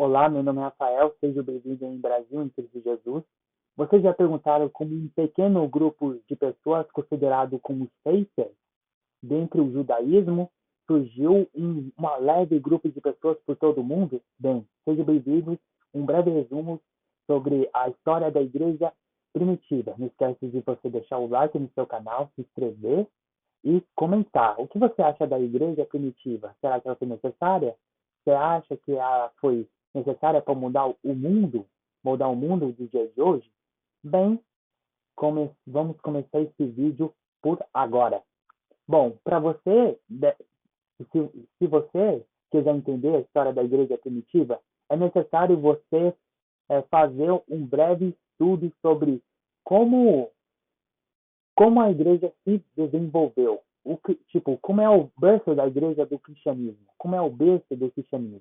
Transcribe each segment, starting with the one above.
Olá, meu nome é Rafael, seja bem-vindo em Brasil, em Cristo Jesus. Vocês já perguntaram como um pequeno grupo de pessoas considerado como seitas dentro do judaísmo surgiu em uma leve grupo de pessoas por todo o mundo? Bem, sejam bem-vindos um breve resumo sobre a história da igreja primitiva. Não esquece de você deixar o like no seu canal, se inscrever e comentar. O que você acha da igreja primitiva? Será que ela foi necessária? Você acha que ela foi necessária para mudar o mundo dos dias de hoje? Bem, vamos começar esse vídeo por agora. Bom, para você, se você quiser entender a história da igreja primitiva, é necessário você fazer um breve estudo sobre como como a igreja se desenvolveu. Como é o berço da igreja do cristianismo? Como é o berço do cristianismo?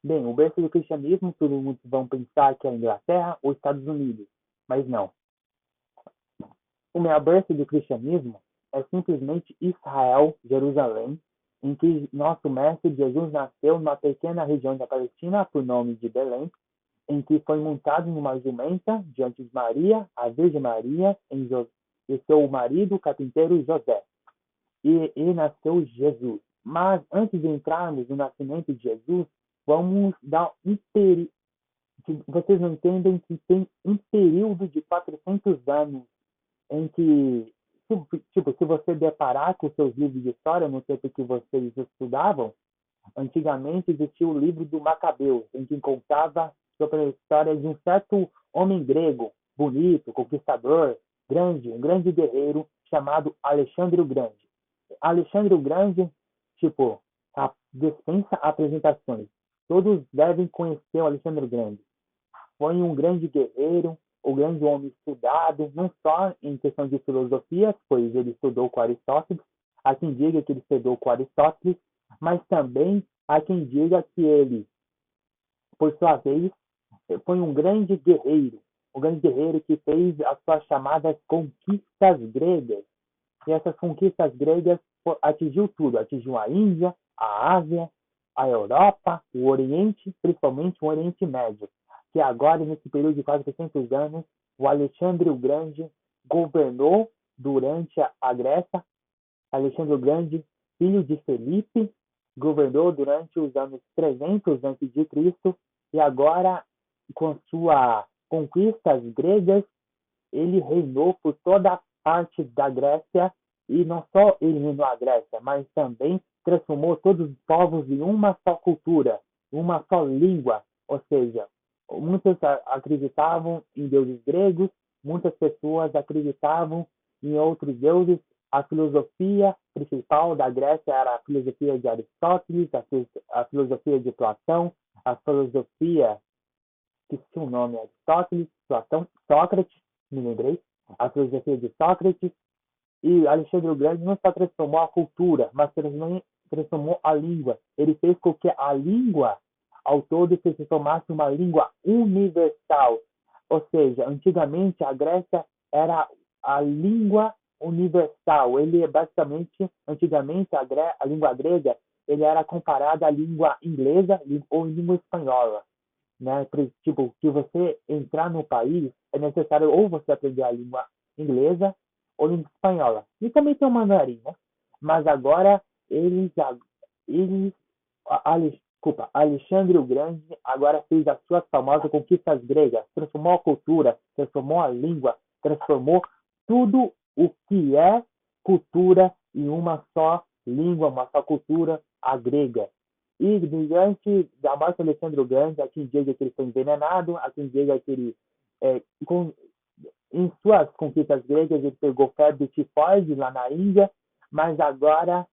Bem, o berço do cristianismo, todo mundo vão pensar que é a Inglaterra ou Estados Unidos, mas não. O meu berço do cristianismo é simplesmente Israel, Jerusalém, em que nosso mestre Jesus nasceu numa pequena região da Palestina, por nome de Belém, em que foi montado numa jumenta diante de Maria, a Virgem Maria, e seu marido, o carpinteiro José. E nasceu Jesus. Mas antes de entrarmos no nascimento de Jesus, vamos dar um período. Vocês não entendem que tem um período de 400 anos em que, se você deparar com seus livros de história, no tempo que vocês estudavam, antigamente existia o livro do Macabeus, em que contava sobre a história de um certo homem grego, bonito, conquistador, grande, um grande guerreiro, chamado Alexandre o Grande. Alexandre o Grande, dispensa apresentações. Todos devem conhecer o Alexandre o Grande. Foi um grande guerreiro, um grande homem estudado, não só em questão de filosofia, pois ele estudou com Aristóteles, há quem diga que ele estudou com Aristóteles, mas também há quem diga que ele, por sua vez, foi um grande guerreiro que fez as suas chamadas conquistas gregas. E essas conquistas gregas atingiu tudo, atingiu a Índia, a Ásia, a Europa, o Oriente, principalmente o Oriente Médio, que agora, nesse período de 400 anos, o Alexandre o Grande governou durante a Grécia. Alexandre o Grande, filho de Felipe, governou durante os anos 300 a.C. e agora, com suas conquistas gregas, ele reinou por toda a parte da Grécia e não só eliminou a Grécia, mas também transformou todos os povos em uma só cultura, uma só língua. Ou seja, muitos acreditavam em deuses gregos, muitas pessoas acreditavam em outros deuses. A filosofia principal da Grécia era a filosofia de Aristóteles, a filosofia de Platão, a filosofia, esqueci o nome, Aristóteles, Platão, Sócrates, me lembrei, a filosofia de Sócrates. E Alexandre o Grande não só transformou a cultura, mas transformou a língua. Ele fez com que a língua, ao todo, se tornasse uma língua universal. Ou seja, antigamente a Grécia era a língua universal. Ele basicamente, antigamente a língua grega, ele era comparada à língua inglesa ou língua espanhola, né? Se você entrar no país, é necessário ou você aprender a língua inglesa ou língua espanhola. E também tem o mandarim, né? Mas agora eles Alexandre o Grande agora fez as suas famosas conquistas gregas, transformou a cultura, transformou a língua, transformou tudo o que é cultura em uma só língua, uma só cultura, a grega. E diante da morte de Alexandre o Grande, há quem diga que ele foi envenenado, há quem diga que ele, em suas conquistas gregas, ele pegou febre tifoide lá na Índia, mas agora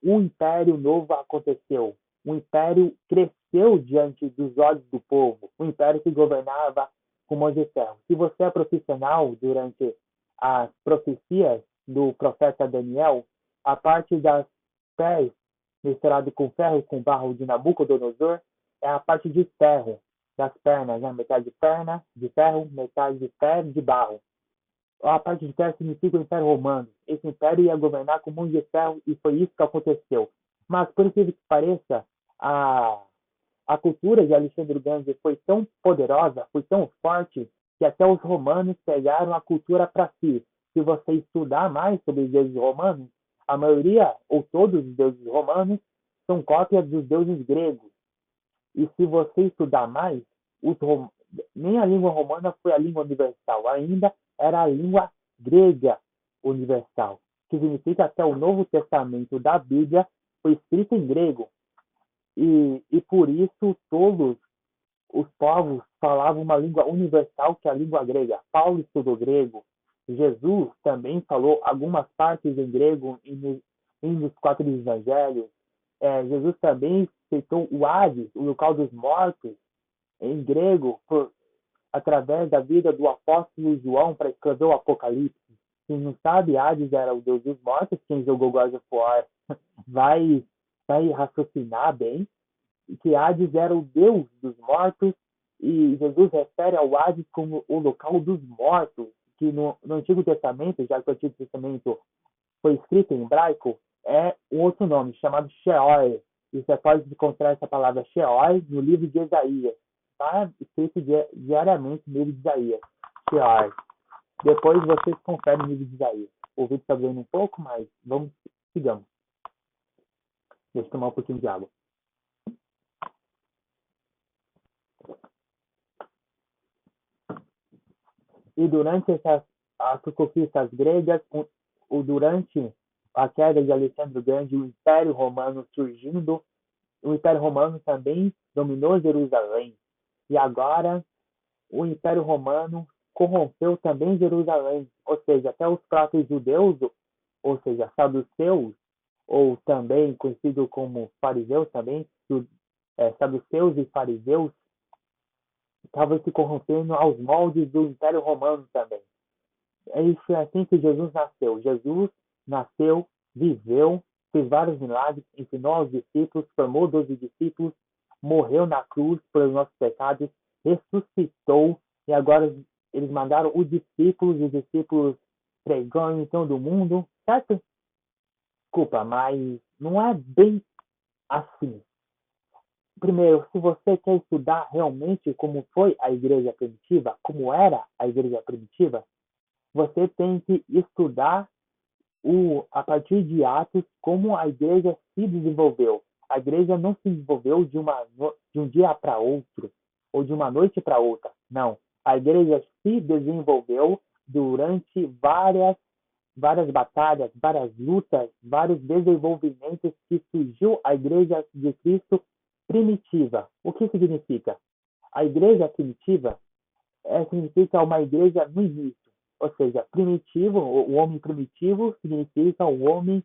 um império novo aconteceu. O império cresceu diante dos olhos do povo, um império que governava com mão de ferro. Se você é profissional durante as profecias do profeta Daniel, a parte das pés misturado com ferro, com barro de Nabucodonosor, é a parte de ferro das pernas, né? Metade de perna de ferro, metade de pé de barro. A parte de ferro significa o Império Romano. Esse império ia governar com mão de ferro e foi isso que aconteceu. Mas, por incrível que pareça, a A cultura de Alexandre o Grande foi tão poderosa, foi tão forte, que até os romanos pegaram a cultura para si. Se você estudar mais sobre os deuses romanos, a maioria ou todos os deuses romanos são cópias dos deuses gregos. E se você estudar mais, os rom... nem a língua romana foi a língua universal, ainda era a língua grega universal, que significa até o Novo Testamento da Bíblia foi escrito em grego. E por isso todos os povos falavam uma língua universal, que é a língua grega. Paulo estudou grego. Jesus também falou algumas partes em grego nos 4 evangelhos. Jesus também citou o Hades, o local dos mortos, em grego, através da vida do apóstolo João para escrever o Apocalipse. Quem não sabe, Hades era o deus dos mortos. Quem jogou God of War vai, vai raciocinar bem que Hades era o deus dos mortos, e Jesus refere ao Hades como o local dos mortos, que no Antigo Testamento, já que o Antigo Testamento foi escrito em hebraico, é um outro nome, chamado Sheol. E você pode encontrar essa palavra Sheol no livro de Isaías. Está escrito diariamente no livro de Isaías. Sheol. Depois vocês conferem no livro de Isaías. O vídeo está doendo um pouco, mas sigamos. Deixa eu tomar um pouquinho de água. E durante as conquistas gregas, durante a queda de Alexandre o Grande, o Império Romano surgindo, o Império Romano também dominou Jerusalém. E agora o Império Romano corrompeu também Jerusalém, ou seja, até os próprios judeus, ou seja, saduceus, ou também conhecido como fariseus também, saduceus e fariseus, estavam se corrompendo aos moldes do Império Romano também. Isso é assim que Jesus nasceu. Jesus nasceu, viveu, fez vários milagres, ensinou aos discípulos, formou 12 discípulos, morreu na cruz pelos nossos pecados, ressuscitou, e agora eles mandaram os discípulos pregando em todo o mundo, certo? Desculpa, mas não é bem assim. Primeiro, se você quer estudar realmente como foi a igreja primitiva, como era a igreja primitiva, você tem que estudar a partir de Atos como a igreja se desenvolveu. A igreja não se desenvolveu de um dia para outro ou de uma noite para outra. Não. A igreja se desenvolveu durante várias batalhas, várias lutas, vários desenvolvimentos que surgiu a igreja de Cristo primitiva. O que significa? A igreja primitiva significa uma igreja no início. Ou seja, primitivo, o homem primitivo significa o homem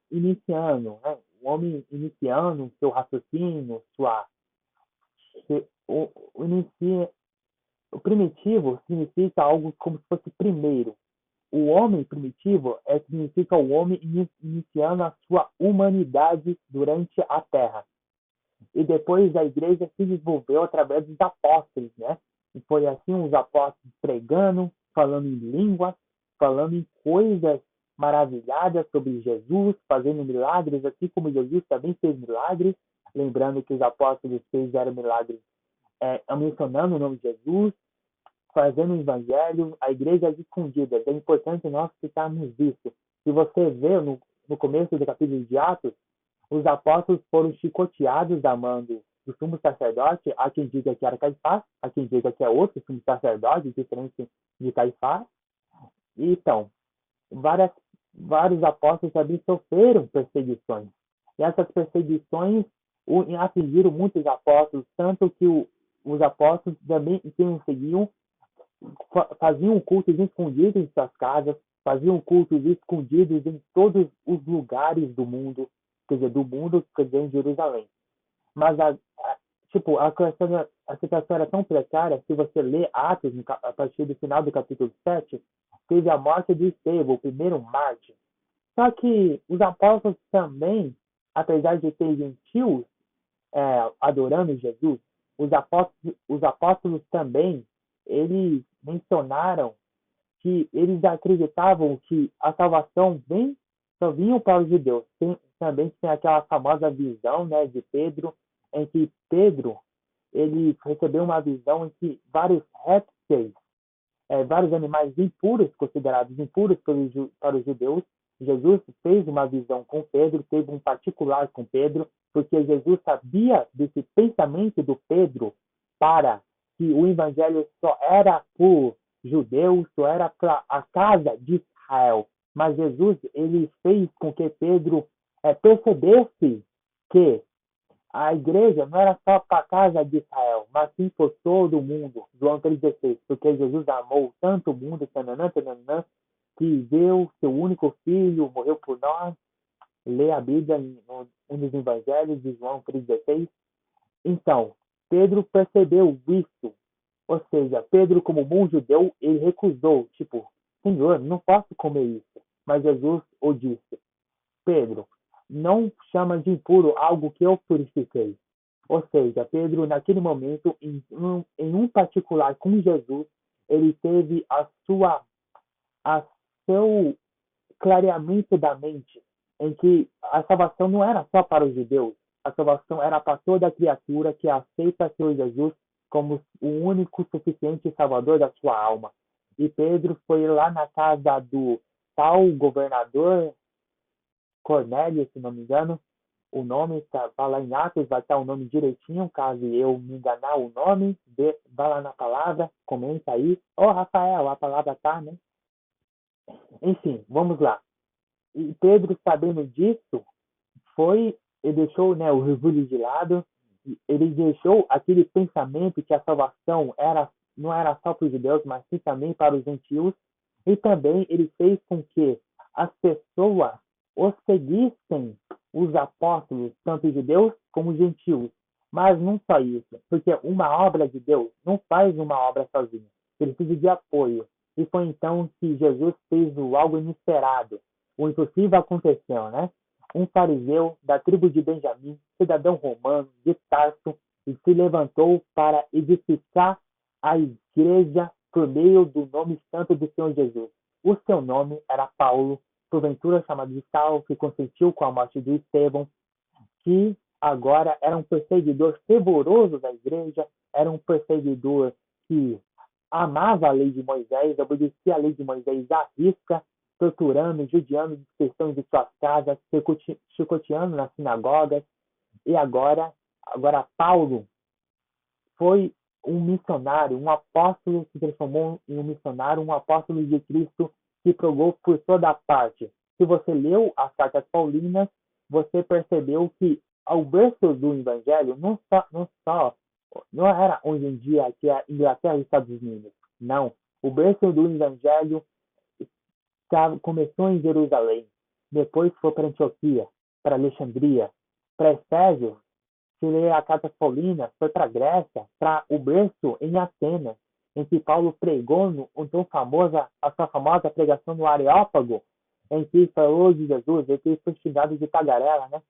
iniciando, né? O homem iniciando seu raciocínio, o primitivo significa algo como se fosse primeiro. O homem primitivo significa o homem iniciando a sua humanidade durante a Terra. E depois a igreja se desenvolveu através dos apóstolos, né? E foi assim os apóstolos pregando, falando em língua, falando em coisas maravilhadas sobre Jesus, fazendo milagres, assim como Jesus também fez milagres. Lembrando que os apóstolos fizeram milagres mencionando o nome de Jesus, fazendo o evangelho, a igreja escondida. É importante nós citarmos isso. Se você vê no começo do capítulo de Atos, os apóstolos foram chicoteados da mão do sumo sacerdote, há quem diga que era Caifás, há quem diga que é outro sumo sacerdote, diferente de Caifás. Então, vários apóstolos também sofreram perseguições. E essas perseguições atingiram muitos apóstolos, tanto que os apóstolos também quem os seguiam faziam cultos escondidos em suas casas, faziam cultos escondidos em todos os lugares do mundo, quer dizer, em Jerusalém. Mas a situação era tão precária, se você lê Atos, a partir do final do capítulo 7, teve a morte de Estevão, o primeiro mártir. Só que os apóstolos também, apesar de ter gentios adorando Jesus, os apóstolos também, eles mencionaram que eles acreditavam que a salvação só vinha para os judeus. Também tem aquela famosa visão, né, de Pedro em que Pedro ele recebeu uma visão em que vários répteis, vários animais impuros, considerados impuros para os judeus, Jesus fez uma visão com Pedro, teve um particular com Pedro, porque Jesus sabia desse pensamento do Pedro para que o evangelho só era por judeus, só era para a casa de Israel. Mas Jesus ele fez com que Pedro percebesse que a igreja não era só para a casa de Israel, mas sim por todo o mundo. João 3,16. Porque Jesus amou tanto o mundo, tananã, tananã, que deu seu único filho, morreu por nós. Lê a Bíblia em um dos evangelhos de João 3,16. Então, Pedro percebeu isso. Ou seja, Pedro, como bom judeu, ele recusou. Tipo, Senhor, não posso comer isso. Mas Jesus o disse. Pedro, não chama de impuro algo que eu purifiquei. Ou seja, Pedro, naquele momento, em um particular com Jesus, ele teve a seu clareamento da mente, em que a salvação não era só para os judeus, a salvação era para toda criatura que aceita Senhor Jesus como o único suficiente salvador da sua alma. E Pedro foi lá na casa do tal governador Cornélio, se não me engano, o nome tá lá em Atos, vai estar o nome direitinho, caso eu me enganar o nome, vai lá na palavra, comenta aí. Ô, Rafael, a palavra tá, né? Enfim, vamos lá. E Pedro, sabendo disso, ele deixou, né, o orgulho de lado, ele deixou aquele pensamento que a salvação não era só para os judeus, mas sim também para os gentios, e também ele fez com que as pessoas os seguissem, os apóstolos, tanto judeus como gentios. Mas não só isso, porque uma obra de Deus não faz uma obra sozinha, precisa de apoio. E foi então que Jesus fez algo inesperado. O impossível aconteceu, né? Um fariseu da tribo de Benjamim, cidadão romano de Tarso, se levantou para edificar a igreja por meio do nome santo do Senhor Jesus. O seu nome era Paulo, porventura chamado de Saulo, que consentiu com a morte de Estevão, que agora era um perseguidor fervoroso da igreja, era um perseguidor que amava a lei de Moisés, obedecia a lei de Moisés à risca, torturando, judiando, dispersando de suas casas, chicoteando nas sinagogas. E agora Paulo foi um missionário, um apóstolo, se transformou em um missionário, um apóstolo de Cristo que pregou por toda parte. Se você leu as cartas paulinas, você percebeu que ao berço do Evangelho não era hoje em dia que é Inglaterra e Estados Unidos. Não. O berço do Evangelho começou em Jerusalém, depois foi para Antioquia, para Alexandria, para Efésio, se lê a carta paulina, foi para a Grécia, para o berço em Atenas, em que Paulo pregou a sua famosa pregação no Areópago, em que falou de Jesus, em que foi xingado de tagarela, né?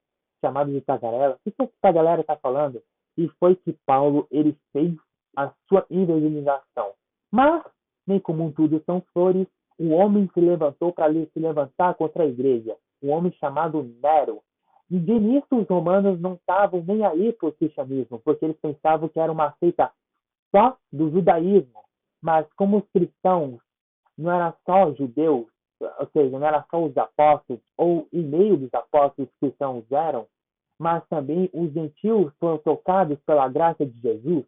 Chamado de tagarela. O que essa galera está falando? E foi que Paulo ele fez a sua evangelização. Mas, nem como tudo são flores, um homem se levantou para se levantar contra a igreja, um homem chamado Nero. E de início os romanos não estavam nem aí para o cristianismo, porque eles pensavam que era uma seita só do judaísmo. Mas como os cristãos não eram só judeus, ou seja, não eram só os apóstolos, ou em meio dos apóstolos os cristãos eram, mas também os gentios foram tocados pela graça de Jesus.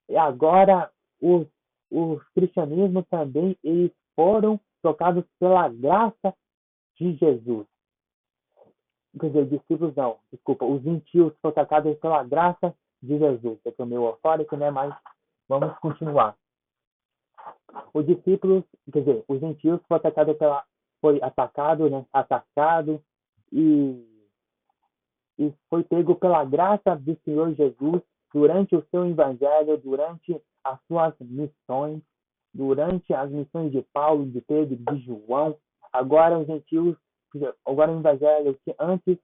E agora os cristianismos também eles foram tocados pela graça de Jesus. Quer dizer, discípulos não, desculpa, os gentios foram tocados pela graça de Jesus. Eu estou meio eufórico, né? Mas vamos continuar. Os discípulos, quer dizer, os gentios foi atacado, né? Atacado e foi pego pela graça do Senhor Jesus durante o seu evangelho, durante as suas missões, durante as missões de Paulo, de Pedro, de João. Agora os gentios, agora o evangelho que antes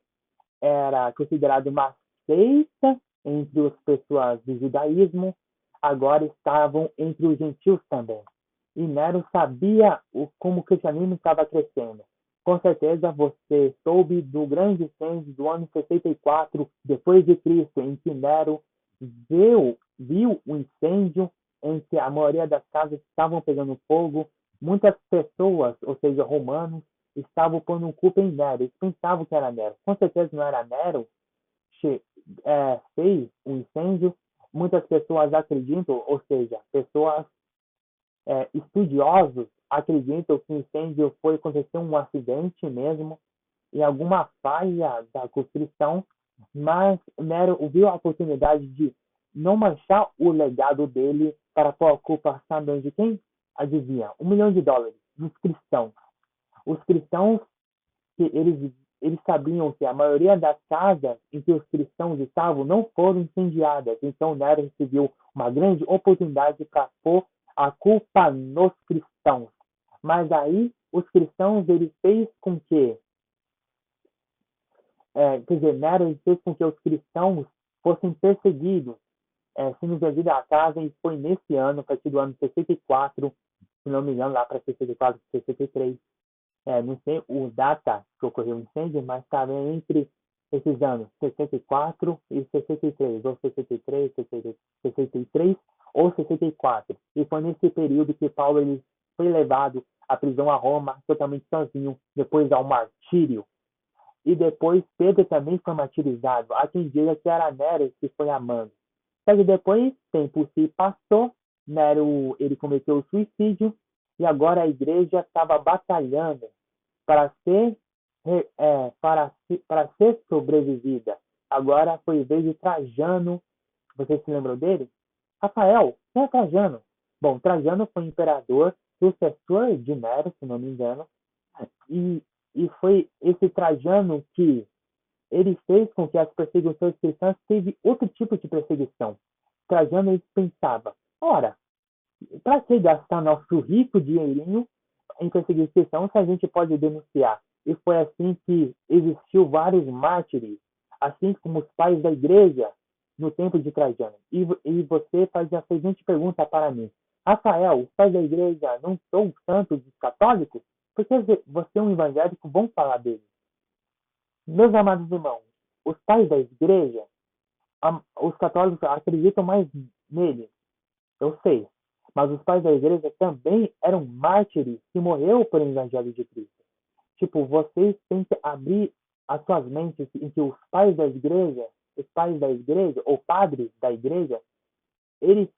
era considerado uma seita entre as pessoas do judaísmo, agora estavam entre os gentios também. E Nero sabia como o cristianismo estava crescendo. Com certeza você soube do grande incêndio do ano 64 depois de Cristo, em que Nero viu o incêndio em que a maioria das casas estavam pegando fogo. Muitas pessoas, ou seja, romanos, estavam pondo culpa em Nero. Eles pensavam que era Nero. Com certeza não era Nero che- fez o incêndio. Muitas pessoas acreditam, ou seja, pessoas estudiosos acreditam que o incêndio foi acontecer um acidente mesmo, em alguma falha da construção, mas Nero viu a oportunidade de não manchar o legado dele para pôr a culpa, sabe de quem? Adivinha? US$ 1 milhão dos cristãos. Os cristãos, que eles sabiam que a maioria das casas em que os cristãos estavam não foram incendiadas. Então Nero recebeu uma grande oportunidade para pôr a culpa nos cristãos. Mas aí os cristãos ele fez com que, quer dizer, Nero fez com que os cristãos fossem perseguidos, sendo vendidos à casa, e foi nesse ano, a partir do ano 64, se não me engano, lá para 64, 63, não sei o data que ocorreu o incêndio, mas estava entre esses anos 64 e 63, ou 63, 63 ou 64. E foi nesse período que Paulo ele foi levado à prisão a Roma, totalmente sozinho, depois ao martírio. E depois Pedro também foi martirizado. Há quem diga que era Nero que foi amando. Só que depois, tempo se passou, Nero ele cometeu suicídio e agora a igreja estava batalhando para ser, para ser sobrevivida. Agora foi vez de Trajano. Você se lembrou dele? Rafael, quem é Trajano? Bom, Trajano foi imperador, sucessor de Nero, se não me engano, e, e foi esse Trajano que ele fez com que as perseguições cristãs teve outro tipo de perseguição. Trajano ele pensava, ora, para que gastar nosso rico dinheirinho em perseguir cristãos se a gente pode denunciar? E foi assim que existiu vários mártires, assim como os pais da igreja no tempo de Trajano. E você faz a seguinte pergunta para mim: Rafael, os pais da igreja não são santos dos católicos? Porque você é um evangélico, vamos falar deles. Meus amados irmãos, os pais da igreja, os católicos acreditam mais neles, eu sei. Mas os pais da igreja também eram mártires que morreram por evangelho de Cristo. Tipo, vocês têm que abrir as suas mentes em que os pais da igreja, ou padres da igreja, eles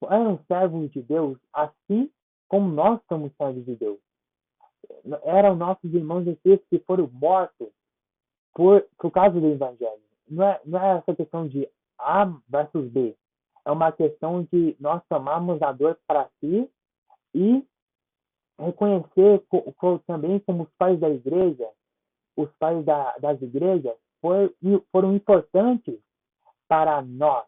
eram servos de Deus, assim como nós somos servos de Deus. Eram nossos irmãos em Cristo que foram mortos por causa do evangelho. Não é essa questão de A versus B. É uma questão de nós tomarmos a dor para si e reconhecer também como os pais da igreja, os pais das igrejas foram importantes para nós,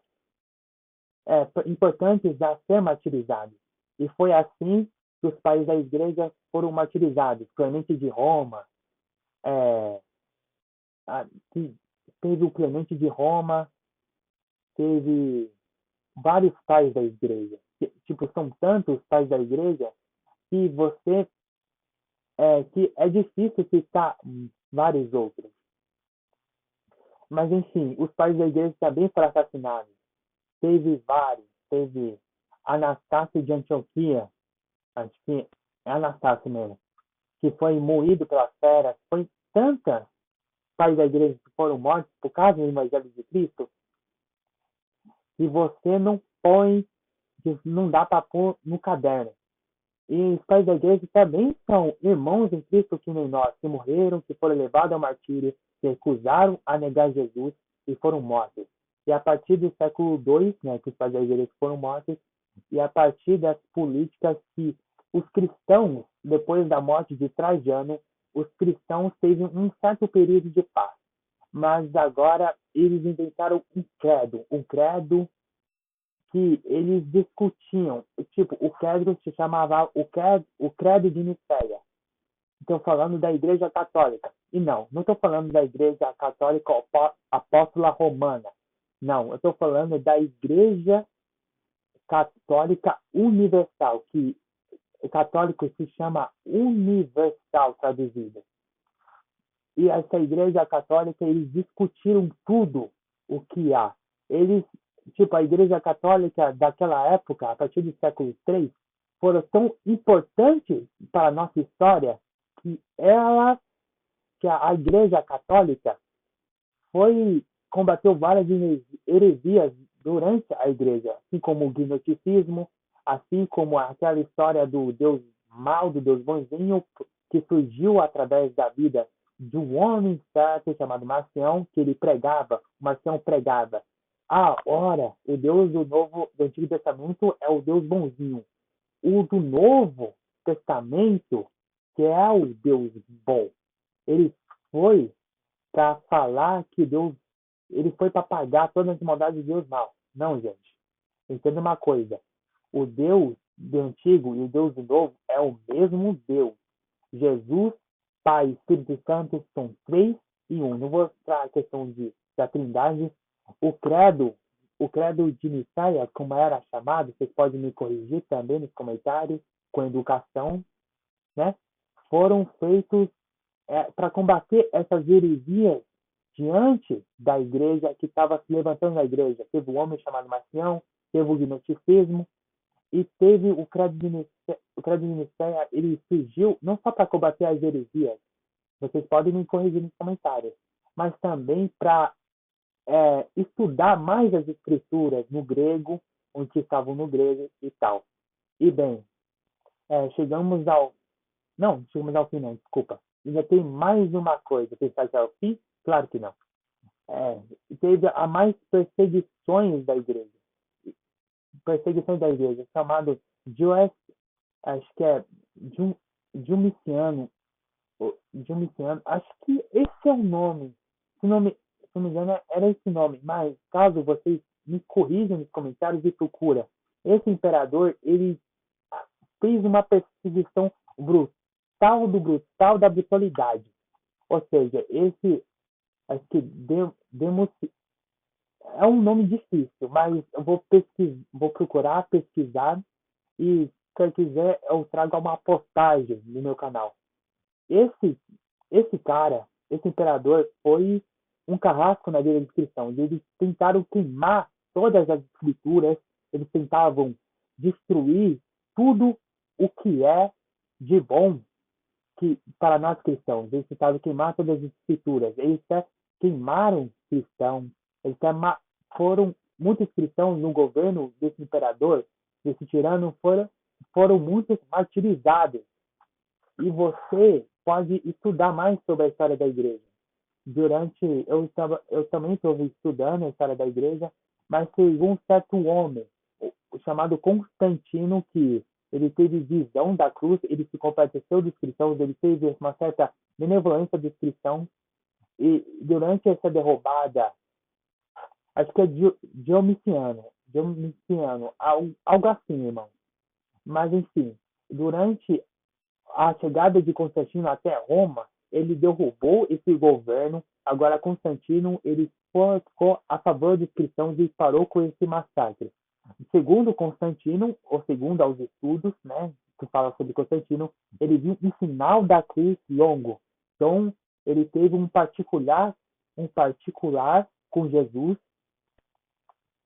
importantes a ser martirizados. E foi assim que os pais da igreja foram martirizados. Clemente de Roma, é, a, teve o Clemente de Roma, teve vários pais da igreja. Tipo, são tantos pais da igreja que que é difícil citar vários outros. Mas, enfim, os pais da igreja também foram assassinados. Teve vários. Teve Anastácio de Antioquia, acho que é Anastácio mesmo, que foi moído pelas feras. Foi tantas pais da igreja que foram mortos por causa do evangelho de Cristo que você não põe, que não dá para pôr no caderno. E os pais da igreja também são irmãos em Cristo que nem nós, que morreram, que foram levados ao martírio, que recusaram a negar Jesus e foram mortos. E a partir do século II, né, que os pais da igreja foram mortos, e a partir das políticas que os cristãos, depois da morte de Trajano, os cristãos teve um certo período de paz. Mas agora eles inventaram um credo que eles discutiam. Tipo, o credo se chamava o credo de Nicéia. Estou falando da Igreja Católica. E não estou falando da Igreja Católica Apóstola Romana. Não, eu estou falando da Igreja Católica Universal, que católico se chama universal traduzido. E essa igreja católica, eles discutiram tudo o que há. Eles, tipo, a igreja católica daquela época, a partir do século III, foram tão importantes para a nossa história que que a igreja católica foi, combateu várias heresias durante a igreja, assim como o gnosticismo, assim como aquela história do Deus mal, do Deus bonzinho, que surgiu através da vida de um homem certo chamado Marcião, que ele pregava, Marcião pregava. Ora, o Deus do Antigo Testamento é o Deus bonzinho. O do Novo Testamento, que é o Deus bom. Ele foi para falar que Deus, ele foi para pagar todas as maldades de Deus mal. Não, gente. Entenda uma coisa. O Deus do Antigo e o Deus do Novo é o mesmo Deus. Jesus, Pai e Espírito Santo são três em um. Não vou entrar a questão da Trindade. O credo de Nicéia, como era chamado, vocês podem me corrigir também nos comentários, com educação, né? Foram feitos para combater essas heresias diante da igreja que estava se levantando na igreja. Teve um homem chamado Marcião, teve o gnosticismo e teve o credo de Nicéia, ele surgiu não só para combater as heresias, vocês podem me corrigir nos comentários, mas também para estudar mais as escrituras no grego, onde estavam no grego e tal. E bem, chegamos ao não, chegamos ao fim, não, desculpa. Ainda tem mais uma coisa. Pensar que é o fim? Claro que não. É, teve a mais perseguições da igreja. Perseguições da igreja, chamado Joes, acho que é Jumiciano. Jumiciano, acho que esse é o nome. Se não me engano, era esse nome. Mas, caso vocês me corrijam nos comentários e procura. Esse imperador, ele fez uma perseguição brutal da brutalidade. Ou seja, acho que demos, é um nome difícil, mas eu vou procurar pesquisar e se quiser eu trago uma postagem no meu canal. Esse, esse cara, esse imperador foi um carrasco na vida da descrição. Eles tentaram queimar todas as escrituras, eles tentavam destruir tudo o que é de bom que para nós cristãos. Eles tentaram queimar todas as escrituras. Eles até queimaram cristãos. Eles até foram muitos cristãos no governo desse imperador, desse tirano, foram muitos martirizados. E você pode estudar mais sobre a história da igreja. Eu também estou estudando a história da igreja, mas teve um certo homem, chamado Constantino, que ele teve visão da cruz, ele se compadeceu dos cristãos, ele teve uma certa benevolência dos cristãos, e durante essa derrubada, acho que é Diomiciano, algo assim, irmão. Mas, enfim, durante a chegada de Constantino até Roma, ele derrubou esse governo. Agora, Constantino, ele ficou a favor dos cristãos e parou com esse massacre. Segundo Constantino, ou segundo aos estudos, né, que fala sobre Constantino, ele viu um sinal da cruz longo. Então, ele teve um particular com Jesus.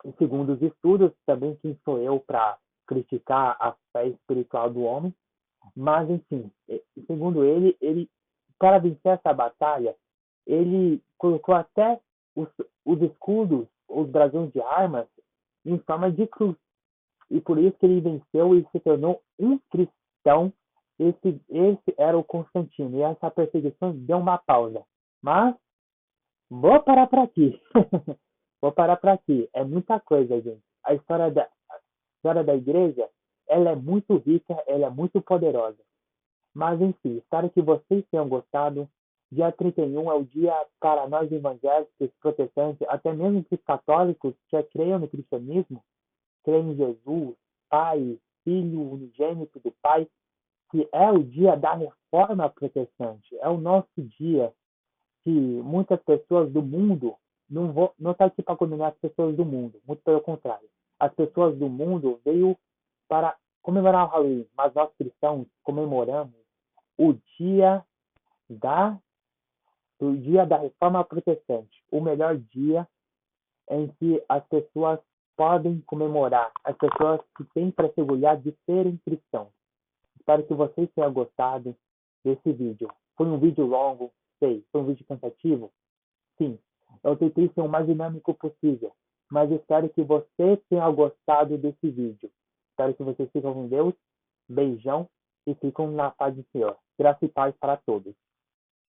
E segundo os estudos, também quem sou eu para criticar a fé espiritual do homem, mas enfim, segundo ele para vencer essa batalha, ele colocou até os escudos, os brasões de armas, em forma de cruz. E por isso que ele venceu e se tornou um cristão. Esse era o Constantino. E essa perseguição deu uma pausa. Mas vou parar por aqui. Vou parar por aqui. É muita coisa, gente. A história da igreja, ela é muito rica, ela é muito poderosa. Mas enfim, espero que vocês tenham gostado. Dia 31 é o dia para nós evangélicos, protestantes, até mesmo que os católicos que creiam no cristianismo, creem em Jesus, Pai, Filho unigênito do Pai, que é o dia da reforma protestante. É o nosso dia que muitas pessoas do mundo, não está aqui para condenar as pessoas do mundo, muito pelo contrário. As pessoas do mundo veio para comemorar o Halloween, mas nós cristãos comemoramos o da, o dia da Reforma Protestante, o melhor dia em que as pessoas podem comemorar, as pessoas que têm para se orgulhar de serem cristãos. Espero que vocês tenham gostado desse vídeo. Foi um vídeo longo, sei, foi um vídeo cansativo? Sim, eu tentei ser o mais dinâmico possível, mas espero que você tenha gostado desse vídeo. Espero que vocês fiquem com Deus, beijão e fiquem na paz do Senhor. Graça e paz para todos.